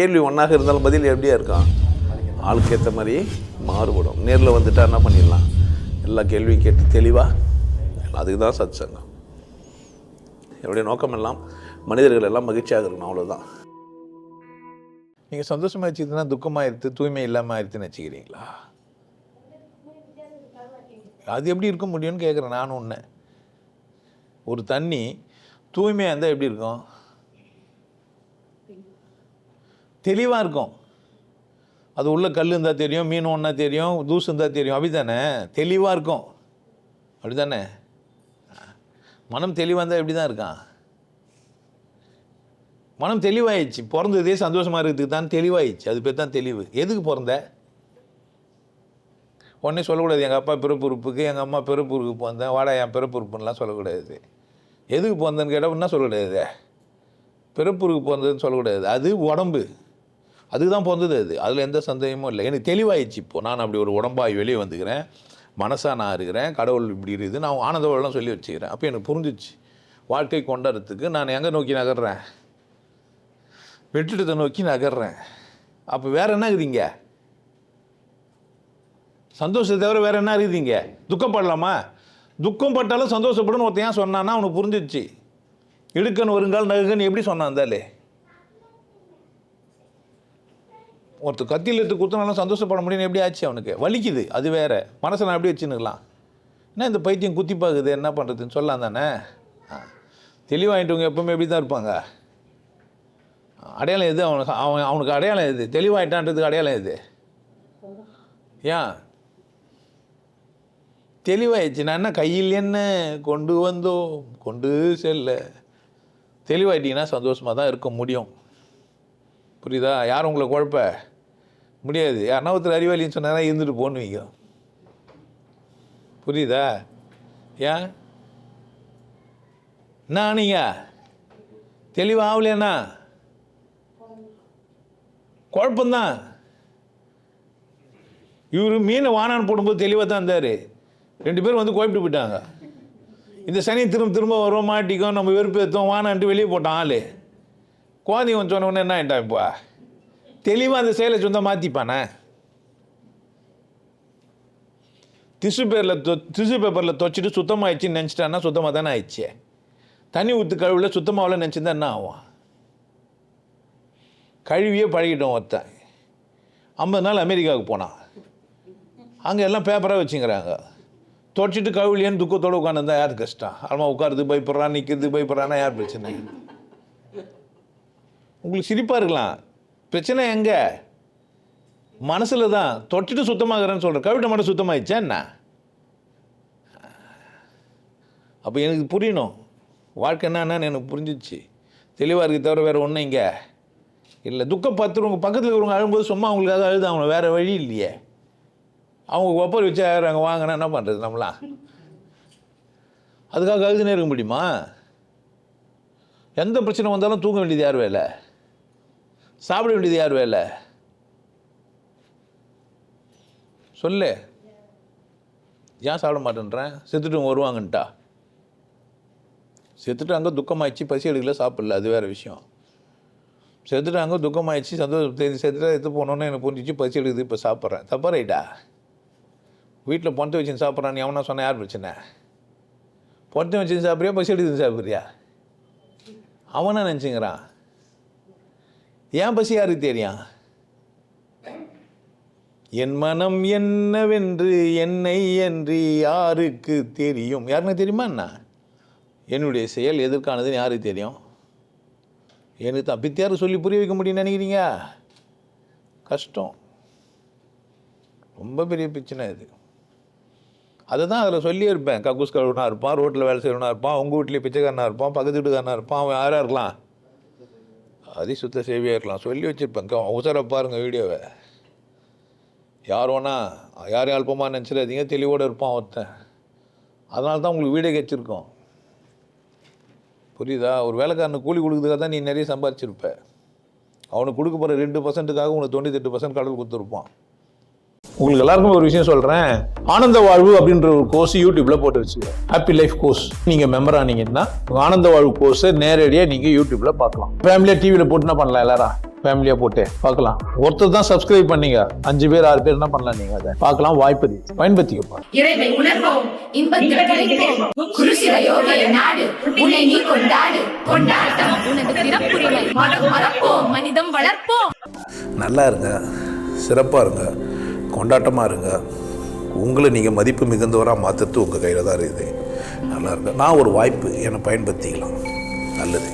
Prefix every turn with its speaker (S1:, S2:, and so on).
S1: கேள்வி ஒன்றாக இருந்தாலும் பதில் எப்படியா இருக்கான், ஆளுக்கு ஏற்ற மாதிரி மாறுபடும். நேரில் வந்துட்டால் என்ன பண்ணிடலாம், எல்லா கேள்வியும் கேட்டு தெளிவாக. அதுக்கு தான் சத் சங்கம். என்னுடைய நோக்கம் எல்லாம் மனிதர்கள் எல்லாம் மகிழ்ச்சியாக இருக்கணும், அவ்வளோதான். நீங்கள் சந்தோஷமாக வச்சுக்கிட்டுனா துக்கமாக இருக்குது, தூய்மை இல்லாமல் ஆயிடுதுன்னு வச்சுக்கிறீங்களா? அது எப்படி இருக்க முடியும்னு கேட்குறேன் நானும். ஒன்று, ஒரு தண்ணி தூய்மையாக இருந்தால் எப்படி இருக்கும், தெளிவாக இருக்கும். அது உள்ள கல் இருந்தால் தெரியும், மீன் ஒன்றா தெரியும், தூசு இருந்தால் தெரியும், அப்படி தானே? தெளிவாக இருக்கும், அப்படி தானே? மனம் தெளிவாக இருந்தால் எப்படி தான் இருக்கான்? மனம் தெளிவாயிடுச்சு. பிறந்ததே சந்தோஷமாக இருக்கிறதுக்கு தான் தெளிவாயிடுச்சு. அது பேர் தான் தெளிவு. எதுக்கு பிறந்த? உடனே சொல்லக்கூடாது எங்கள் அப்பா பிறப்புறுப்புக்கு, எங்கள் அம்மா பிறப்புறுப்பு பிறந்தேன், வாடா என் பிறப்புறுப்புன்னெலாம் சொல்லக்கூடாது. எதுக்கு பிறந்தேன்னு கேட்டால் என்ன சொல்லக்கூடாது, பிறப்புறுப்பு பிறந்ததுன்னு சொல்லக்கூடாது. அது உடம்பு, அதுக்கு தான் பிறந்தது. அதில் எந்த சந்தேகமும் இல்லை. எனக்கு தெளிவாயிடுச்சு. இப்போது நான் அப்படி ஒரு உடம்பாகி வெளியே வந்துக்கிறேன், மனசாக நான் இருக்கிறேன், கடவுள் இப்படி இருக்குது, நான் ஆனந்தவெல்லாம் சொல்லி வச்சுக்கிறேன். அப்போ எனக்கு புரிஞ்சிச்சு வாழ்க்கை கொண்டாடுறதுக்கு நான் எங்கே நோக்கி நகர்றேன், வெற்றிடத்தை நோக்கி நகர்றேன். அப்போ வேறு என்ன இருக்குதுங்க, சந்தோஷத்தை தவிர வேறு என்ன இருக்குதுங்க? துக்கப்படலாமா? துக்கம் பட்டாலும் சந்தோஷப்படணும் ஒருத்தன் ஏன் சொன்னான்னா அவனுக்கு புரிஞ்சிச்சு. இடுக்கன் வருங்கால் நகுகன்னு எப்படி சொன்னான் இருந்தாலே? ஒருத்தர் கத்தியில் எடுத்து குத்தினாலும் சந்தோஷப்பட முடியும்னு எப்படி ஆச்சு? அவனுக்கு வலிக்குது, அது வேறு. மனசை நான் எப்படி வச்சுன்னுக்கலாம்? என்ன இந்த பைத்தியம் குத்தி பார்க்குது, என்ன பண்ணுறதுன்னு சொல்லலாம் தானே? தெளிவாகிட்டவங்க எப்பவுமே எப்படி தான் இருப்பாங்க. அடையாளம் எது அவனுக்கு அடையாளம் எது? தெளிவாயிட்டான்றதுக்கு அடையாளம் எது? ஏன் தெளிவாயிடுச்சு? நான் என்ன கையில் என்ன கொண்டு வந்தோம் கொண்டு செல்ல. தெளிவாயிட்டீங்கன்னா சந்தோஷமாக தான் இருக்க முடியும். புரியுதா? யாரும் உங்களை குழப்ப முடியாது. யாருன்னா ஒருத்தர் அறிவாளின்னு சொன்னாதான் இருந்துட்டு போனுவீங்க. புரியுதா? ஏன் என்ன நீங்கள் தெளிவாகலையாண்ணா குழப்பந்தான். இவர் மீனை வானான்னு போடும்போது தெளிவாக தான் இருந்தார். 2 பேரும் வந்து குழப்பிட்டு போயிட்டாங்க. இந்த சனி திரும்ப வரும், மாட்டிக்கும், நம்ம வெறுப்பு ஏற்றோம், வானான்ட்டு வெளியே போட்டான் ஆள். குழந்தைங்க வந்து சொன்ன என்ன ஆகிட்டான்? இப்போ தெளிவாக அந்த செயலை சொந்தம் மாற்றிப்பானே. டிஷ்யூ பேப்பரில் துவச்சிட்டு சுத்தமாகிடுச்சின்னு நினச்சிட்டான்னா சுத்தமாக தானே ஆயிடுச்சு. தண்ணி ஊற்று கழுவில் சுத்தமாகல நினச்சிருந்தா என்ன ஆகும்? கழுவியே பழகிட்டோம். ஒருத்தன் 50 நாள் அமெரிக்காவுக்கு போனான். அங்கே எல்லாம் பேப்பராக வச்சுங்கிறாங்க. துவச்சிட்டு கழுவிலேன்னு துக்கத்தோடு உட்காந்துருந்தா யார் கஷ்டம்? அம்மா உட்காருது பயப்படுறான், நிற்கிறது பயப்படுறான்னா யார் பிரச்சனை? உங்களுக்கு சிரிப்பாக இருக்கலாம், பிரச்சனை எங்கே? மனசில் தான். தொட்டுட்டு சுத்தமாகறேன்னு சொல்கிறேன், கழுவிட்ட மட்டும் சுத்தமாகிடுச்சா என்ன? அப்போ எனக்கு புரியணும் வாழ்க்கை என்னன்னு எனக்கு புரிஞ்சிச்சு. தெளிவாக இருக்குது தவிர வேறு ஒன்றும் இங்கே இல்லை. துக்கம் பார்த்துருவங்க பக்கத்தில் இருக்கிறவங்க அழும்போது சும்மா அவங்களுக்காக அழுது அவங்க வேறு வழி இல்லையே. அவங்க ஒப்பர் வச்சு அங்கே வாங்கினா என்ன பண்ணுறது நம்மளாம்? அதுக்காக அழுதுனே இருக்க முடியுமா? எந்த பிரச்சனை வந்தாலும் தூங்க வேண்டியது யார் வேலை? சாப்பிட வேண்டியது யார் வேலை? சொல்லு. ஏன் சாப்பிட மாட்டேன்றேன்? செத்துட்டு வருவாங்கன்ட்டா? செத்துட்டு அங்கே துக்கமாகிடுச்சு, பசி எடுக்கல, சாப்பிடல, அது வேறு விஷயம். செத்துட்டு அங்கே துக்கமாகிடுச்சு, செத்துட்டா எடுத்து போனோன்னு எனக்கு புரிஞ்சிச்சு, பசி எடுக்குது, இப்போ சாப்பிட்றேன். தப்பா ரைட்டா? வீட்டில் பொண்ணை வச்சுன்னு சாப்பிட்றான்னு எவனா சொன்னால் யார் பிரச்சனை? பொண்ணை வச்சுன்னு சாப்பிட்றியா, பசி எடுக்குதுன்னு சாப்பிட்றியா? அவனா நினச்சிங்கிறான். ஏன் பசி யாருக்கு தெரியும்? என் மனம் என்னவென்று என்னை என்று யாருக்கு தெரியும்? யாருன்னு தெரியுமா என்ன? என்னுடைய செயல் எதற்கானதுன்னு யாருக்கு தெரியும்? எனக்கு தான் பித்தியாருக்கு சொல்லி புரிய வைக்க முடியும்னு நினைக்கிறீங்க? கஷ்டம், ரொம்ப பெரிய பிரச்சனை இது. அதை தான் அதில் சொல்லியே இருப்பேன். கக்கூஸ் கழுவுனா இருப்பான், ரோட்டில் வேலை செய்யணும்னா இருப்பான், உங்கள் வீட்லேயே பிச்சைக்காரனாக இருப்பான், பக்கத்து வீட்டுக்காரனாக இருப்பான், அவன் யாராக இருக்கலாம், அதிசுத்த சேவையாக இருக்கலாம், சொல்லி வச்சுருப்பேன். அவசர பாருங்கள் வீடியோவை. யார் வேணா யாரையும் அல்பமாக நினச்சிடாதீங்க, தெளிவோடு இருப்பான் ஒருத்தன். அதனால தான் உங்களுக்கு வீடே கச்சிருக்கோம். புரியுதா? ஒரு வேலைக்காரனுக்கு கூலி கொடுக்குறதுக்காக தான் நீ நிறைய சம்பாதிச்சிருப்ப. அவனுக்கு கொடுக்க போகிற 2%க்காக உனக்கு 98% கடவுள் கொடுத்துருப்பான். உங்களுக்கு எல்லாருக்கும் ஒரு விஷயம் சொல்கிறேன். ஆனந்த வாழ்வு அப்படின்ற ஒரு கோர்ஸ் யூடியூப்பில் போட்டு வச்சுக்கோங்க. Happy life course. நீங்கள் மெம்பர் ஆனீங்கன்னா ஆனந்த வாழ்வு கோர்ஸை நேரடியாக நீங்கள் யூடியூப்பில் பார்க்கலாம். ஃபேமிலியாக டிவியில் போட்டு என்ன பண்ணலாம், எல்லாரும் ஃபேமிலியாக போட்டு பார்க்கலாம். ஒருத்தர் தான் சப்ஸ்கிரைப் பண்ணீங்க, 5 பேர் 6 பேர் என்ன பண்ணலாம்? நீங்கள் அதை பார்க்கலாம். வாய்ப்பு பயன்படுத்திக்கப்பா.
S2: இறைவை உணர்வோம், இன்பத்தில் திளைப்போம். குருசில யோகிய நாடு, உன்னை நீ கொண்டாடு. கொண்டாட்டம் உனது பிறப்புரிமை. மதம் மறப்போம், மனிதம் வளர்ப்போம்.
S3: நல்லா இருங்க, சிறப்பாக இருங்க, கொண்டாட்டமாக இருங்க. உங்களை நீங்கள் மதிப்பு மிகுந்தவராக மாற்றுறது உங்கள் கையில் தான் இருக்குது. நல்லா இருங்க. நான் ஒரு வாய்ப்பு என்னை பயன்படுத்திக்கலாம். நல்லது.